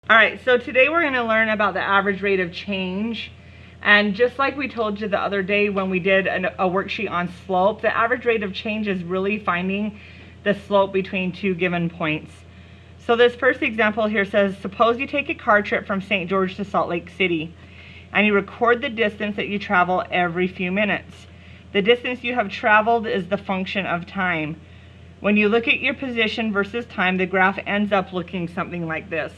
All right, so today we're going to learn about the average rate of change. And just like we told you the other day when we did a worksheet on slope, the average rate of change is really finding the slope between two given points. So this first example here says, suppose you take a car trip from St. George to Salt Lake City, and you record the distance that you travel every few minutes. The distance you have traveled is the function of time. When you look at your position versus time, the graph ends up looking something like this.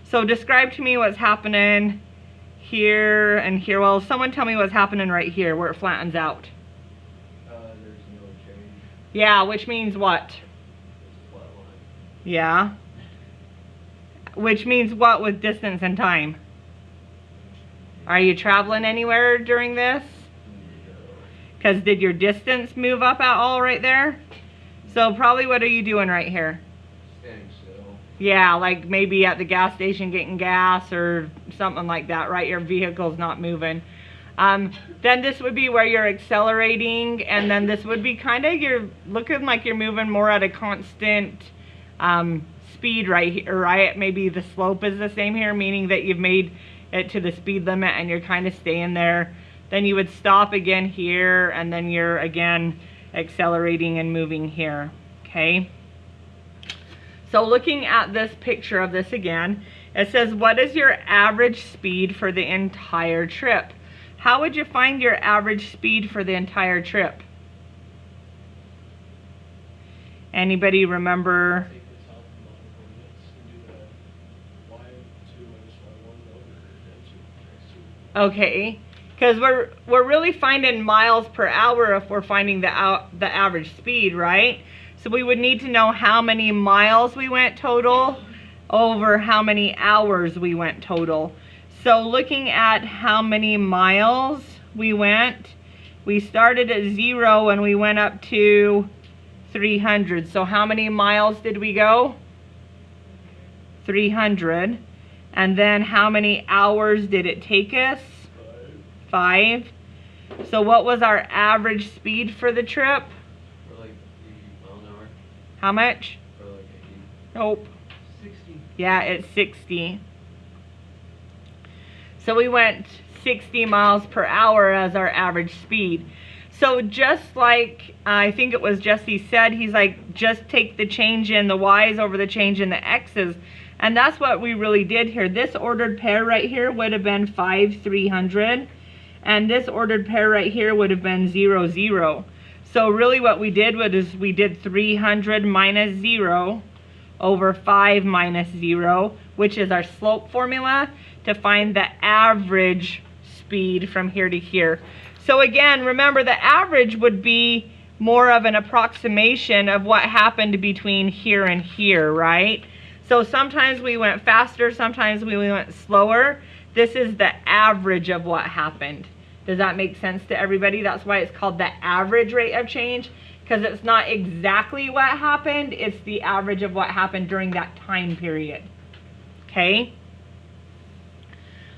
So describe to me what's happening here and here. Well, someone tell me what's happening right here where it flattens out. There's no change. Yeah, which means what? It's a flat line. Yeah. Which means what with distance and time? Are you traveling anywhere during this? Because did your distance move up at all right there? So probably what are you doing right here? Standing still. Yeah, like maybe at the gas station getting gas or something like that, right? Your vehicle's not moving. Then this would be where you're accelerating, and then this would be kind of, you're looking like you're moving more at a constant speed right here, right? Maybe the slope is the same here, meaning that you've made it to the speed limit and you're kind of staying there. Then you would stop again here, and then you're again accelerating and moving here, okay? So looking at this picture of this again, it says, what is your average speed for the entire trip? How would you find your average speed for the entire trip? Anybody remember? Take the top amount of coordinates and do the y2 minus y1 over x2 times 2. Okay, because we're really finding miles per hour if we're finding the average speed, right? So we would need to know how many miles we went total over how many hours we went total. So looking at how many miles we went, we started at 0 and we went up to 300. So how many miles did we go? 300. And then how many hours did it take us? 5. So what was our average speed for the trip? For like 80 mile an hour. How much? For like 80. Nope. 60. Yeah, it's 60. So we went 60 miles per hour as our average speed. So just like, I think it was Jesse said, he's like, just take the change in the y's over the change in the x's. And that's what we really did here. This ordered pair right here would have been 5, 300. And this ordered pair right here would have been 0, 0. So really what we did was we did 300 minus 0 over 5 minus 0, which is our slope formula to find the average speed from here to here. So again, remember the average would be more of an approximation of what happened between here and here, right? So sometimes we went faster, sometimes we went slower. This is the average of what happened. Does that make sense to everybody? That's why it's called the average rate of change, because it's not exactly what happened, it's the average of what happened during that time period. Okay?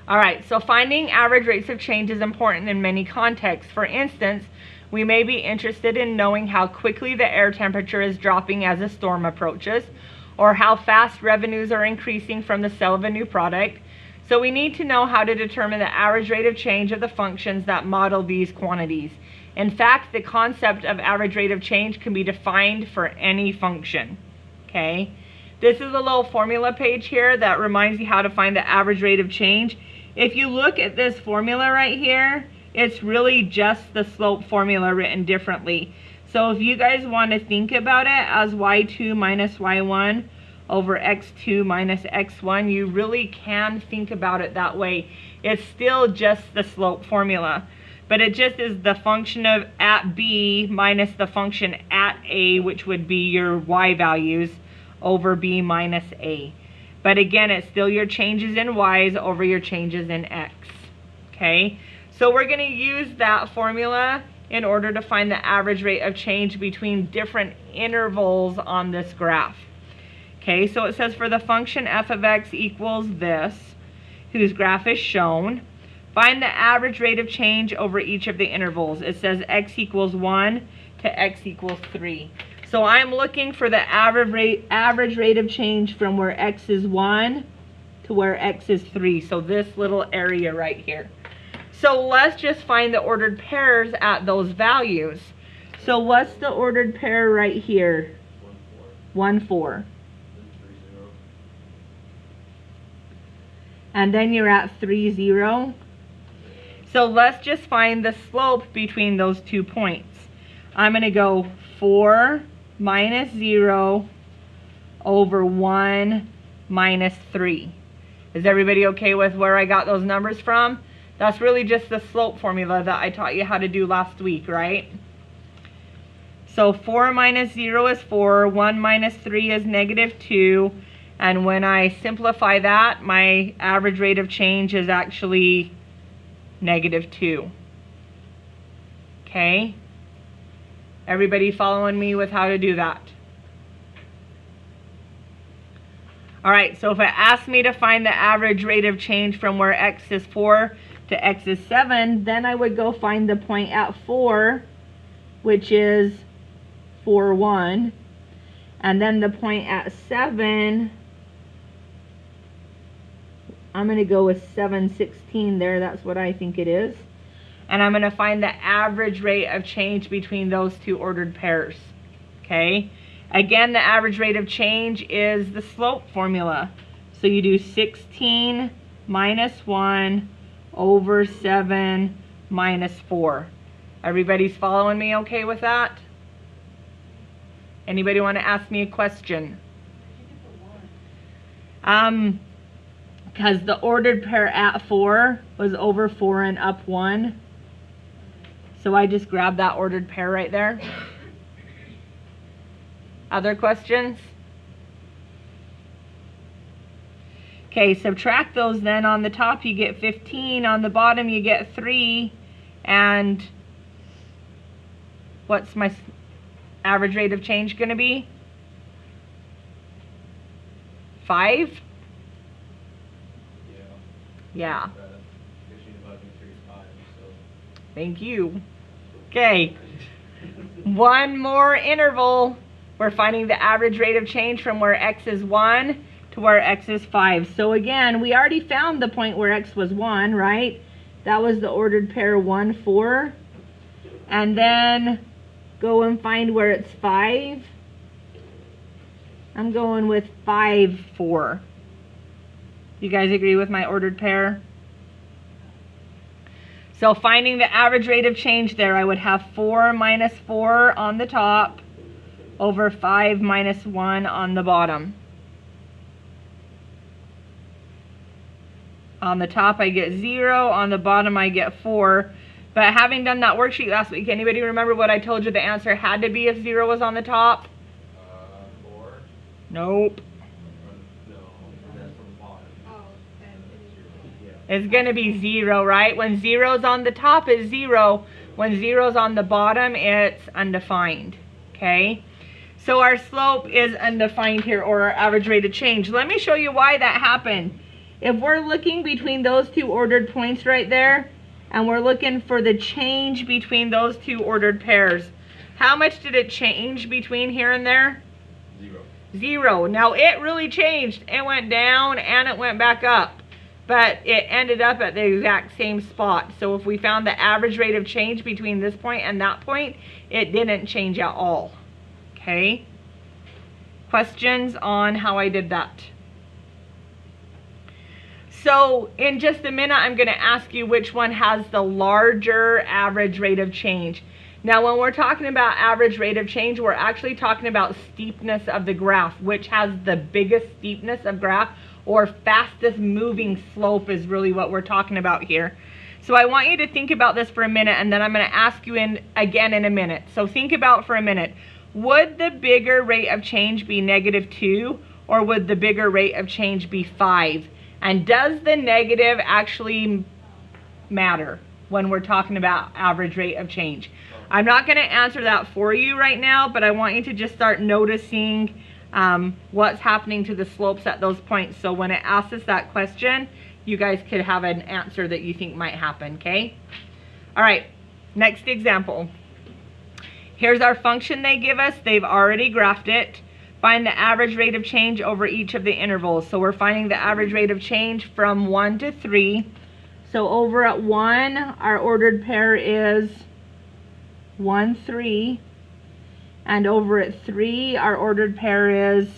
All right, so finding average rates of change is important in many contexts. For instance, we may be interested in knowing how quickly the air temperature is dropping as a storm approaches, or how fast revenues are increasing from the sale of a new product. So we need to know how to determine the average rate of change of the functions that model these quantities. In fact, the concept of average rate of change can be defined for any function. Okay? This is a little formula page here that reminds you how to find the average rate of change. If you look at this formula right here, it's really just the slope formula written differently. So if you guys want to think about it as y2 minus y1 over x2 minus x1, you really can think about it that way. It's still just the slope formula, but it just is the function of at b minus the function at a, which would be your y values, over b minus a. But again, it's still your changes in y's over your changes in x. Okay, so we're going to use that formula in order to find the average rate of change between different intervals on this graph. Okay, so it says for the function f of x equals this, whose graph is shown, find the average rate of change over each of the intervals. It says x equals 1 to x equals 3. So I'm looking for the average rate of change from where x is 1 to where x is 3. So this little area right here. So let's just find the ordered pairs at those values. So what's the ordered pair right here? 1, 4. 1, 4. Then 3, 0. And then you're at 3, 0. So let's just find the slope between those 2 points. I'm going to go 4 minus 0 over 1 minus 3. Is everybody okay with where I got those numbers from? That's really just the slope formula that I taught you how to do last week, right? So 4 minus 0 is 4, 1 minus 3 is negative 2, and when I simplify that, my average rate of change is actually negative 2. Okay? Everybody following me with how to do that? Alright, so if it asks me to find the average rate of change from where x is 4 to x is 7, then I would go find the point at 4, which is 4, 1. And then the point at 7, I'm going to go with 7, 16 there. That's what I think it is. And I'm going to find the average rate of change between those two ordered pairs. Okay? Again, the average rate of change is the slope formula. So you do 16 minus 1 over 7 minus 4. Everybody's following me okay with that? Anybody want to ask me a question? Because the ordered pair at 4 was over 4 and up 1. So I just grabbed that ordered pair right there. Other questions? Okay, subtract those then. On the top you get 15, on the bottom you get 3, and what's my average rate of change going to be? 5? Yeah. Thank you. Okay. One more interval. We're finding the average rate of change from where x is 1 to where x is 5. So again, we already found the point where x was 1, right? That was the ordered pair 1, 4. And then go and find where it's 5. I'm going with 5, 4. You guys agree with my ordered pair? So finding the average rate of change there, I would have 4 minus 4 on the top over 5 minus 1 on the bottom. On the top I get 0, on the bottom I get 4. But having done that worksheet last week, anybody remember what I told you the answer had to be if 0 was on the top? 4? Nope. No, that's from the bottom. Oh, and It's going to be 0, right? When 0's on the top, it's 0. When 0's on the bottom, it's undefined. Okay? So our slope is undefined here, or our average rate of change. Let me show you why that happened. If we're looking between those two ordered points right there, and we're looking for the change between those two ordered pairs, how much did it change between here and there? 0. 0. Now it really changed. It went down and it went back up. But it ended up at the exact same spot. So if we found the average rate of change between this point and that point, it didn't change at all. Okay? Questions on how I did that? So in just a minute, I'm going to ask you which one has the larger average rate of change. Now when we're talking about average rate of change, we're actually talking about steepness of the graph, which has the biggest steepness of graph, or fastest moving slope is really what we're talking about here. So I want you to think about this for a minute, and then I'm going to ask you again in a minute. So think about for a minute. Would the bigger rate of change be -2, or would the bigger rate of change be 5? And does the negative actually matter when we're talking about average rate of change? I'm not going to answer that for you right now, but I want you to just start noticing what's happening to the slopes at those points. So when it asks us that question, you guys could have an answer that you think might happen, okay? All right, next example. Here's our function they give us. They've already graphed it. Find the average rate of change over each of the intervals. So we're finding the average rate of change from 1 to 3. So over at 1, our ordered pair is 1, 3. And over at 3, our ordered pair is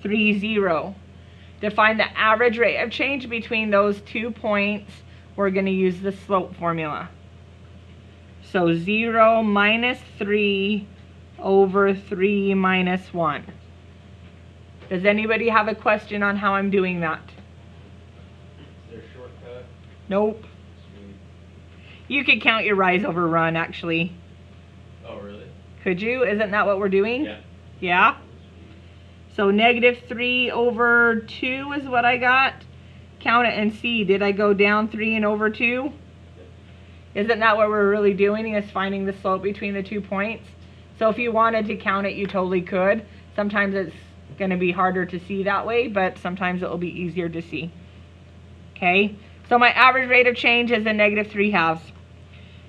3, 0. To find the average rate of change between those 2 points, we're going to use the slope formula. So 0 minus 3 over 3 minus 1. Does anybody have a question on how I'm doing that? Is there a shortcut? Nope. Sweet. You could count your rise over run, actually. Oh, really? Could you? Isn't that what we're doing? Yeah. Yeah? So negative 3 over 2 is what I got. Count it and see. Did I go down 3 and over 2? Isn't that what we're really doing, is finding the slope between the 2 points? So if you wanted to count it, you totally could. Sometimes it's going to be harder to see that way, but sometimes it will be easier to see. Okay, so my average rate of change is a negative 3/2.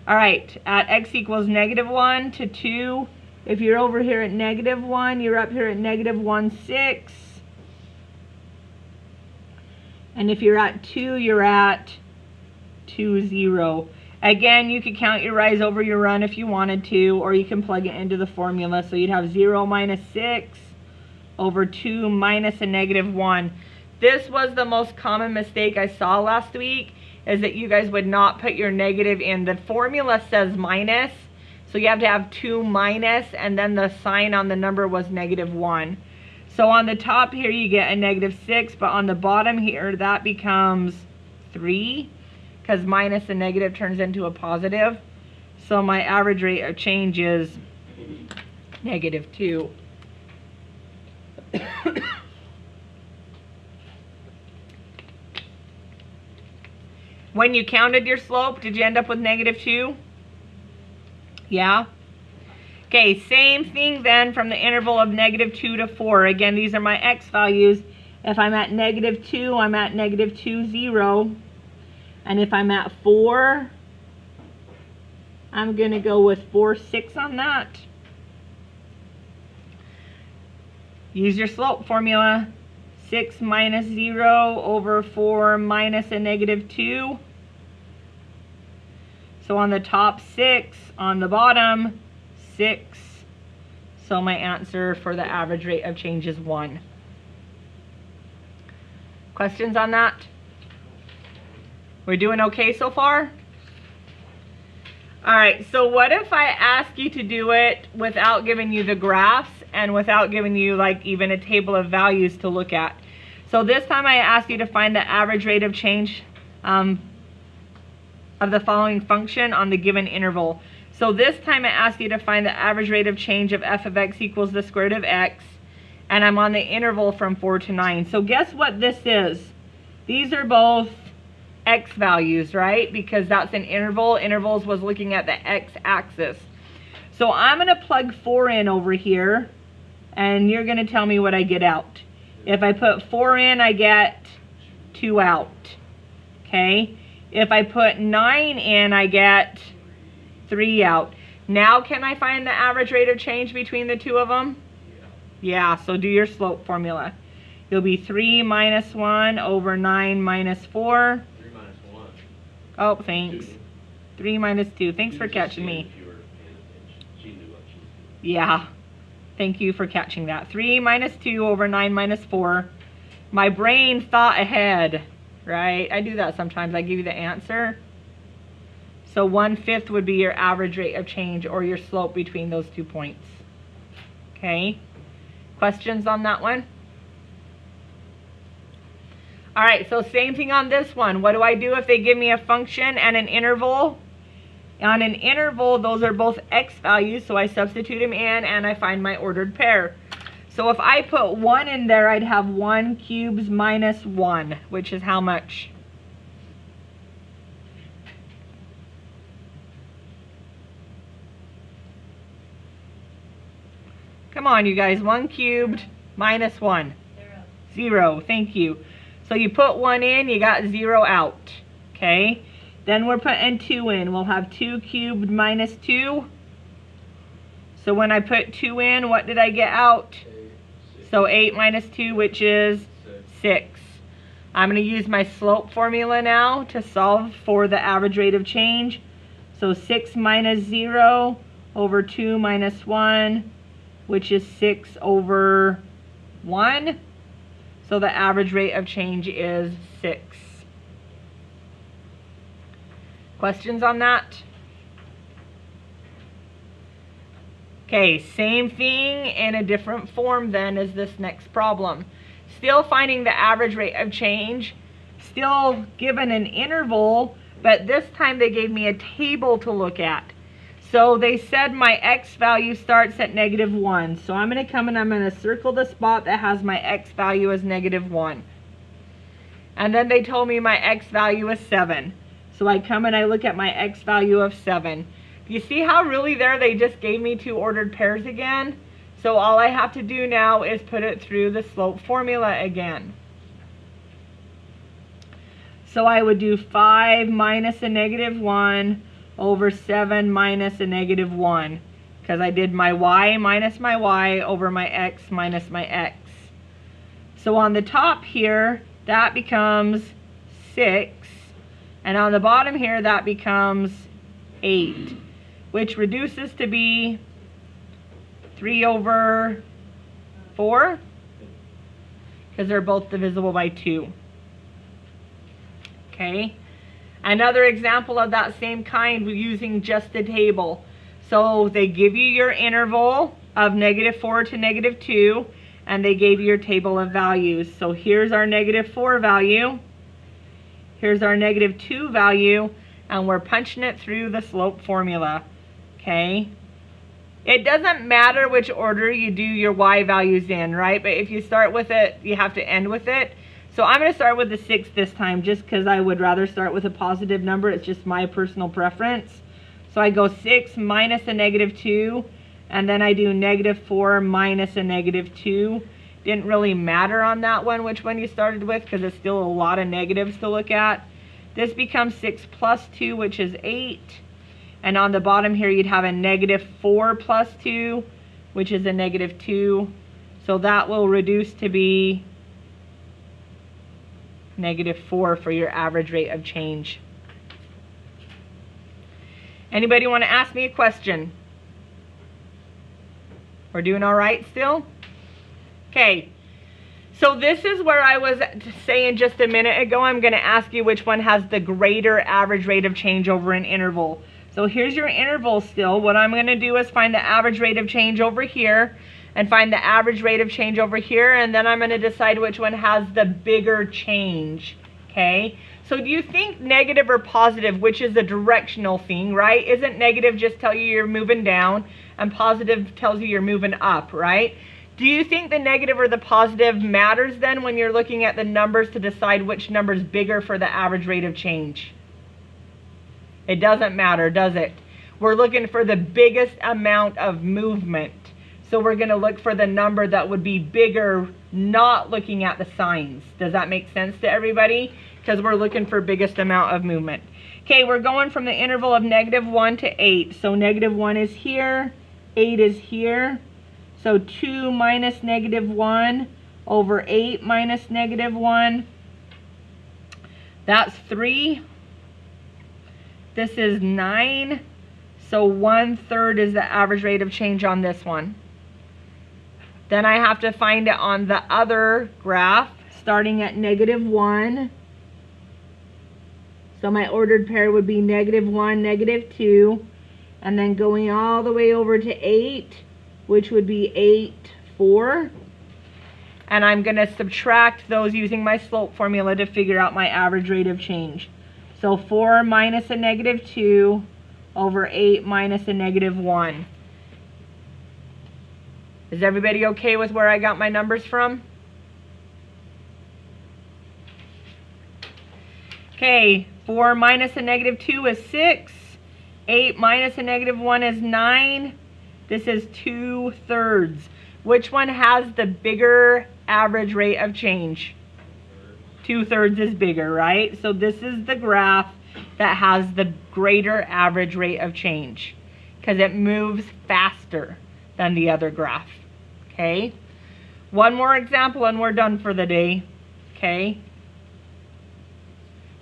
All right, at x equals negative 1 to 2, if you're over here at negative 1, you're up here at negative 1/6. And if you're at 2, you're at 2, 0. Again, you could count your rise over your run if you wanted to, or you can plug it into the formula. So you'd have 0 minus 6 over 2 minus a negative 1. This was the most common mistake I saw last week, is that you guys would not put your negative in. The formula says minus, so you have to have 2 minus, and then the sign on the number was negative 1. So on the top here you get a negative 6, but on the bottom here that becomes 3, because minus a negative turns into a positive. So my average rate of change is negative 2. When you counted your slope, did you end up with negative 2? Yeah? Okay, same thing then from the interval of negative 2 to 4. Again, these are my x values. If I'm at negative 2, I'm at negative 2, 0. And if I'm at 4, I'm going to go with 4, 6 on that. Use your slope formula. 6 minus 0 over 4 minus a negative 2. So on the top 6, on the bottom 6. So my answer for the average rate of change is 1. Questions on that? We're doing okay so far? Alright, so what if I ask you to do it without giving you the graphs and without giving you like even a table of values to look at? So this time I ask you to find the average rate of change of the following function on the given interval. So this time I ask you to find the average rate of change of f of x equals the square root of x, and I'm on the interval from 4 to 9. So guess what this is? These are both x values, right? Because that's an interval. Intervals was looking at the x-axis. So I'm going to plug 4 in over here, and you're going to tell me what I get out. If I put 4 in, I get 2 out. Okay? If I put 9 in, I get 3 out. Now can I find the average rate of change between the two of them? Yeah, so do your slope formula. It'll be 3 minus 1 over 9 minus 4. 3 minus 1. Oh, thanks. 2. 3 minus 2. Thanks for catching me. If you were paying attention. She knew what she was doing. Yeah. Thank you for catching that. 3 minus 2 over 9 minus 4. My brain thought ahead, right? I do that sometimes. I give you the answer. So 1/5 would be your average rate of change, or your slope between those 2 points. Okay? Questions on that one? All right, so same thing on this one. What do I do if they give me a function and an interval? On an interval, those are both x values, so I substitute them in and I find my ordered pair. So if I put 1 in there, I'd have 1 cubed minus 1, which is how much? Come on, you guys. 1 cubed minus 1. 0. Thank you. So you put 1 in, you got 0 out. Okay? Then we're putting 2 in. We'll have 2 cubed minus 2. So when I put 2 in, what did I get out? 8. So 8 minus 2, which is 6. I'm going to use my slope formula now to solve for the average rate of change. So 6 minus 0 over 2 minus 1, which is 6 over 1. So the average rate of change is 6. Questions on that? Okay, same thing in a different form then as this next problem. Still finding the average rate of change, still given an interval, but this time they gave me a table to look at. So they said my x value starts at -1. So I'm going to come and I'm going to circle the spot that has my x value as -1. And then they told me my x value is 7. So I come and I look at my x value of 7. You see how really there they just gave me 2 ordered pairs again? So all I have to do now is put it through the slope formula again. So I would do 5 minus a -1 over 7 minus a -1. Because I did my y minus my y over my x minus my x. So on the top here, that becomes 6. And on the bottom here, that becomes 8. Which reduces to be 3 over 4. Because they're both divisible by 2. Okay. Another example of that same kind using just a table. So they give you your interval of -4 to -2, and they gave you your table of values. So here's our -4 value. Here's our -2 value, and we're punching it through the slope formula. Okay. It doesn't matter which order you do your y values in, right? But if you start with it, you have to end with it. So I'm going to start with the 6 this time just because I would rather start with a positive number. It's just my personal preference. So I go 6 minus a -2, and then I do -4 minus a -2. Didn't really matter on that one which one you started with because it's still a lot of negatives to look at. This becomes 6 plus 2, which is 8. And on the bottom here, you'd have a -4 plus 2, which is a -2. So that will reduce to be -4 for your average rate of change. Anybody want to ask me a question? We're doing all right still? Okay. So this is where I was saying just a minute ago, I'm going to ask you which one has the greater average rate of change over an interval. So here's your interval still. What I'm going to do is find the average rate of change over here and find the average rate of change over here, and then I'm going to decide which one has the bigger change. Okay? So do you think negative or positive, which is a directional thing, right? Isn't negative just tell you you're moving down and positive tells you you're moving up, right? Do you think the negative or the positive matters then when you're looking at the numbers to decide which number is bigger for the average rate of change? It doesn't matter, does it? We're looking for the biggest amount of movement. So we're going to look for the number that would be bigger, not looking at the signs. Does that make sense to everybody? Because we're looking for biggest amount of movement. Okay, we're going from the interval of -1 to 8. So -1 is here, 8 is here. So 2 minus -1 over 8 minus -1. That's 3. This is 9. So 1/3 is the average rate of change on this one. Then I have to find it on the other graph, starting at -1. So my ordered pair would be -1, -2, and then going all the way over to 8, which would be 8, 4. And I'm going to subtract those using my slope formula to figure out my average rate of change. So 4 minus a -2 over 8 minus a -1. Is everybody okay with where I got my numbers from? Okay, 4 minus a -2 is 6. 8 minus a -1 is 9. This is 2/3. Which one has the bigger average rate of change? 2/3 is bigger, right? So this is the graph that has the greater average rate of change because it moves faster. than the other graph. Okay? One more example and we're done for the day. Okay?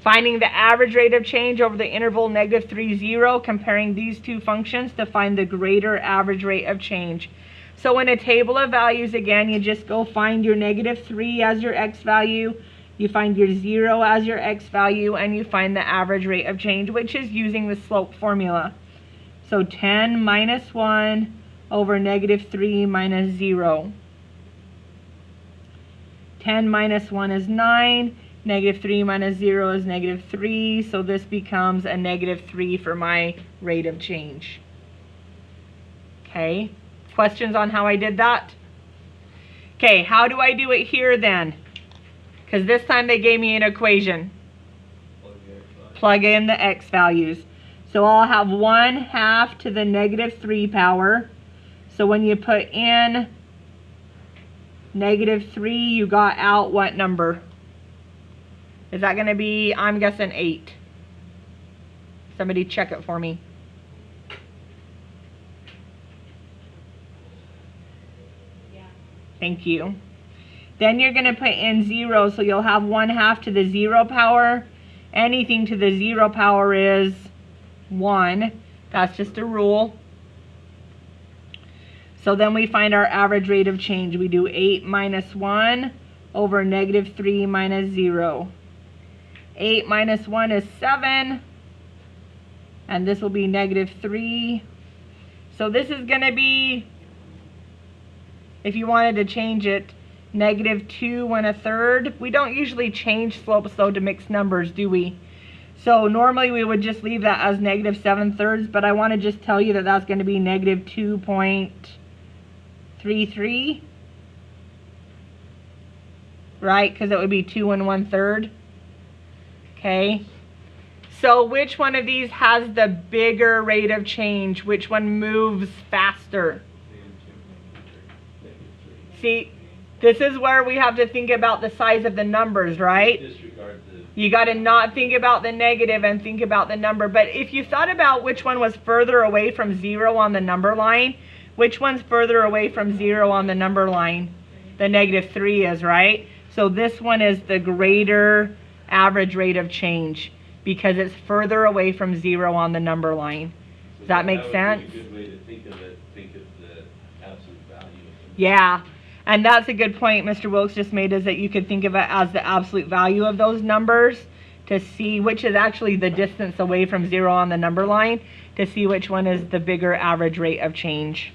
Finding the average rate of change over the interval -3, 0, comparing these two functions to find the greater average rate of change. So in a table of values, again, you just go find your -3 as your x value, you find your 0 as your x value, and you find the average rate of change, which is using the slope formula. So 10 minus 1 over -3 minus 0. 10 minus 1 is 9. -3 minus 0 is -3, so this becomes a -3 for my rate of change. Okay, questions on how I did that? Okay, how do I do it here then? Because this time they gave me an equation. Plug in the x values. So I'll have 1/2 to the -3 power. So when you put in -3, you got out what number? Is that going to be, I'm guessing 8. Somebody check it for me. Yeah. Thank you. Then you're going to put in 0, so you'll have 1/2 to the 0 power. Anything to the 0 power is 1. That's just a rule. So then we find our average rate of change. We do 8 minus 1 over -3 minus 0. 8 minus 1 is 7, and this will be -3. So this is going to be, if you wanted to change it, -2 1/3. We don't usually change slopes though to mixed numbers, do we? So normally we would just leave that as -7/3, but I want to just tell you that that's going to be -2.33, right? Because it would be 2 1/3. Okay, so which one of these has the bigger rate of change? Which one moves faster? See, this is where we have to think about the size of the numbers, right? Disregard the. You got to not think about the negative and think about the number. But if you thought about which one was further away from 0 on the number line, which one's further away from 0 on the number line? The -3 is, right? So this one is the greater average rate of change because it's further away from 0 on the number line. Does that make sense? Would be a good way to think of it. Think of the absolute value of the. Yeah, and that's a good point Mr. Wilkes just made, is that you could think of it as the absolute value of those numbers to see which is actually the distance away from 0 on the number line, to see which one is the bigger average rate of change.